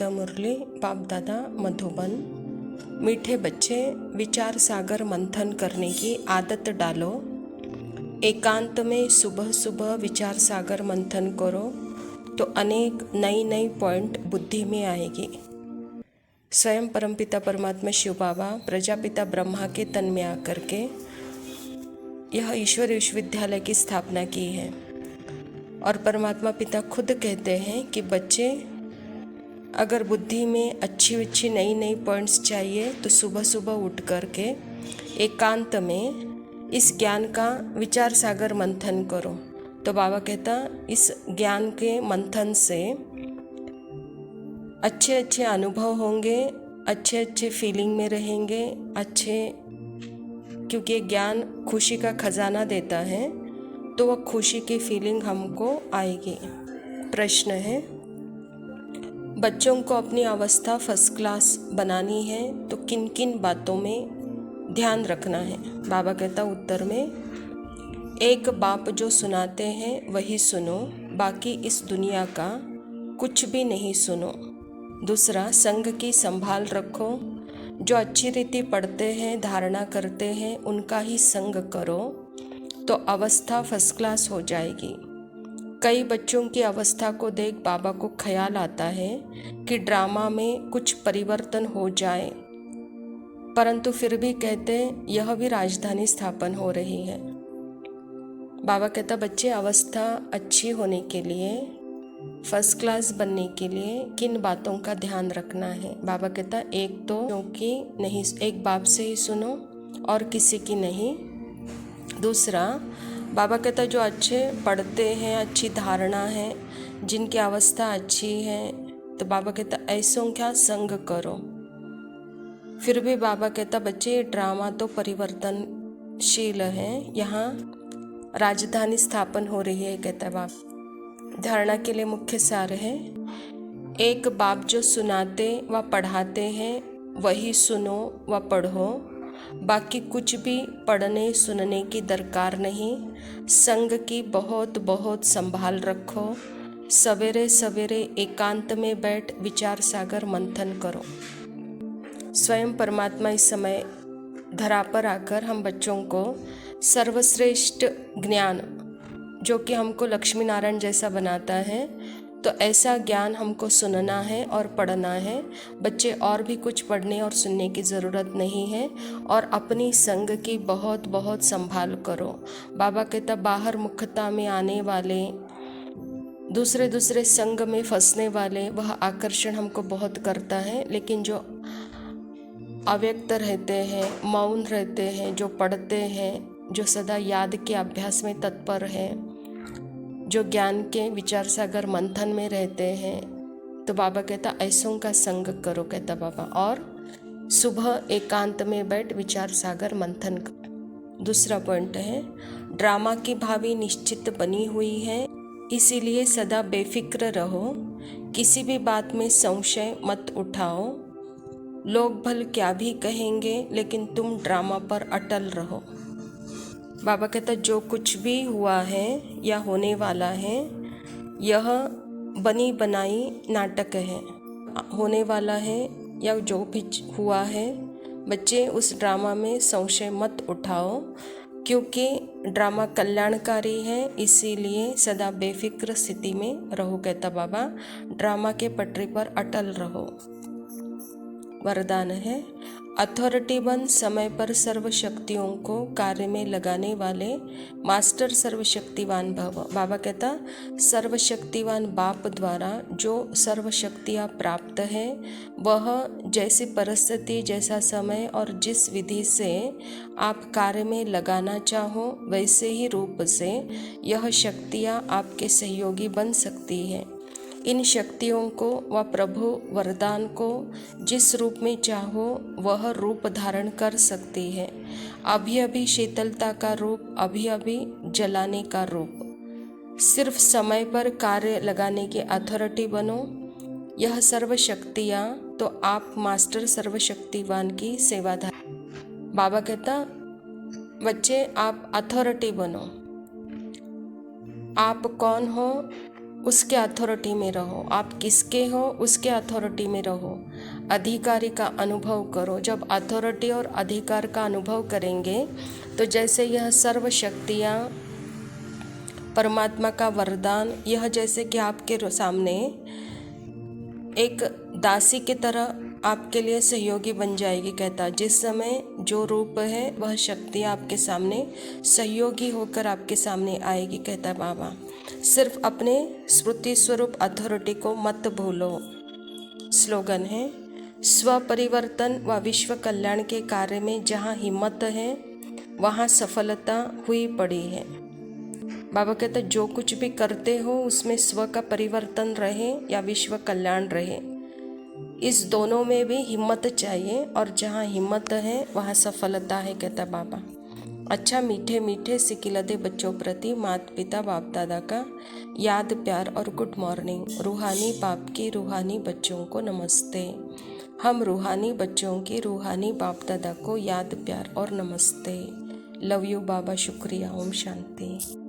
शब्द मुरली बाप दादा मधुबन। मीठे बच्चे, विचार सागर मंथन करने की आदत डालो। एकांत में सुबह सुबह विचार सागर मंथन करो तो अनेक नई नई पॉइंट बुद्धि में आएगी। स्वयं परमपिता परमात्मा शिव बाबा प्रजापिता ब्रह्मा के तन में आकर के यह ईश्वर विश्वविद्यालय की स्थापना की है और परमात्मा पिता खुद कहते हैं कि बच्चे अगर बुद्धि में अच्छी नई नई पॉइंट्स चाहिए तो सुबह सुबह उठ कर के एकांत में इस ज्ञान का विचार सागर मंथन करो। तो बाबा कहता इस ज्ञान के मंथन से अच्छे अनुभव होंगे, अच्छे फीलिंग में रहेंगे, क्योंकि ज्ञान खुशी का खजाना देता है तो वह खुशी की फीलिंग हमको आएगी। प्रश्न है, बच्चों को अपनी अवस्था फर्स्ट क्लास बनानी है तो किन किन बातों में ध्यान रखना है? बाबा कहता उत्तर में, एक बाप जो सुनाते हैं वही सुनो, बाकी इस दुनिया का कुछ भी नहीं सुनो। दूसरा, संग की संभाल रखो, जो अच्छी रीति पढ़ते हैं धारणा करते हैं उनका ही संग करो तो अवस्था फर्स्ट क्लास हो जाएगी। कई बच्चों की अवस्था को देख बाबा को ख्याल आता है कि ड्रामा में कुछ परिवर्तन हो जाए, परंतु फिर भी कहते यह भी राजधानी स्थापन हो रही है। बाबा कहता बच्चे अवस्था अच्छी होने के लिए, फर्स्ट क्लास बनने के लिए किन बातों का ध्यान रखना है? बाबा कहता एक तो क्योंकि नहीं, एक बाप से ही सुनो और किसी की नहीं। दूसरा, बाबा कहता जो अच्छे पढ़ते हैं, अच्छी धारणा है, जिनकी अवस्था अच्छी है, तो बाबा कहता ऐसों क्या संग करो। फिर भी बाबा कहता बच्चे ड्रामा तो परिवर्तनशील है, यहाँ राजधानी स्थापन हो रही है। कहता है बाप धारणा के लिए मुख्य सार है, एक बाप जो सुनाते व पढ़ाते हैं वही सुनो व पढ़ो, बाकी कुछ भी पढ़ने सुनने की दरकार नहीं। संग की बहुत संभाल रखो, सवेरे सवेरे एकांत में बैठ विचार सागर मंथन करो। स्वयं परमात्मा इस समय धरा पर आकर हम बच्चों को सर्वश्रेष्ठ ज्ञान, जो कि हमको लक्ष्मी नारायण जैसा बनाता है, तो ऐसा ज्ञान हमको सुनना है और पढ़ना है। बच्चे और भी कुछ पढ़ने और सुनने की ज़रूरत नहीं है और अपनी संग की बहुत संभाल करो। बाबा कहता बाहर मुखता में आने वाले, दूसरे संग में फंसने वाले, वह आकर्षण हमको बहुत करता है, लेकिन जो अव्यक्त रहते हैं, मौन रहते हैं, जो पढ़ते हैं, जो सदा याद के अभ्यास में तत्पर है, जो ज्ञान के विचार सागर मंथन में रहते हैं, तो बाबा कहता ऐसों का संग करो। कहता बाबा और सुबह एकांत में बैठ विचार सागर मंथन करो। दूसरा पॉइंट है, ड्रामा की भावी निश्चित बनी हुई है, इसीलिए सदा बेफिक्र रहो, किसी भी बात में संशय मत उठाओ। लोग भल क्या भी कहेंगे लेकिन तुम ड्रामा पर अटल रहो। बाबा कहता जो कुछ भी हुआ है या होने वाला है यह बनी बनाई नाटक है, होने वाला है या जो भी हुआ है, बच्चे उस ड्रामा में संशय मत उठाओ, क्योंकि ड्रामा कल्याणकारी है, इसीलिए सदा बेफिक्र स्थिति में रहो। कहता बाबा ड्रामा के पटरी पर अटल रहो। वरदान है, अथॉरिटी बन समय पर सर्व शक्तियों को कार्य में लगाने वाले मास्टर सर्वशक्तिवान भव। बाबा कहता सर्वशक्तिवान बाप द्वारा जो सर्व शक्तियाँ प्राप्त है, वह जैसी परिस्थिति, जैसा समय और जिस विधि से आप कार्य में लगाना चाहो वैसे ही रूप से यह शक्तियाँ आपके सहयोगी बन सकती है। इन शक्तियों को व प्रभु वरदान को जिस रूप में चाहो वह रूप धारण कर सकती है। अभी शीतलता का रूप, अभी जलाने का रूप। सिर्फ समय पर कार्य लगाने की अथॉरिटी बनो। यह सर्व शक्तियाँ तो आप मास्टर सर्वशक्तिवान की सेवाधार। बाबा कहता बच्चे आप अथॉरिटी बनो। आप कौन हो उसके अथॉरिटी में रहो। आप किसके हो उसके अथॉरिटी में रहो। अधिकारी का अनुभव करो। जब अथॉरिटी और अधिकार का अनुभव करेंगे तो जैसे यह सर्व शक्तियाँ, परमात्मा का वरदान, यह जैसे कि आपके सामने एक दासी की तरह आपके लिए सहयोगी बन जाएगी। कहता जिस समय जो रूप है वह शक्ति आपके सामने सहयोगी होकर आपके सामने आएगी। कहता बाबा सिर्फ अपने स्मृति स्वरूप अथॉरिटी को मत भूलो। स्लोगन है स्व परिवर्तन व विश्व कल्याण के कार्य में जहाँ हिम्मत है वहाँ सफलता हुई पड़ी है। बाबा कहते जो कुछ भी करते हो उसमें स्व का परिवर्तन रहे या विश्व कल्याण रहे, इस दोनों में भी हिम्मत चाहिए और जहाँ हिम्मत है वहाँ सफलता है। कहता बाबा अच्छा मीठे मीठे सिकिलदे बच्चों प्रति माता पिता बाप दादा का याद प्यार और गुड मॉर्निंग। रूहानी बाप की रूहानी बच्चों को नमस्ते। हम रूहानी बच्चों की रूहानी बाप दादा को याद प्यार और नमस्ते। लव यू बाबा। शुक्रिया। ओम शांति।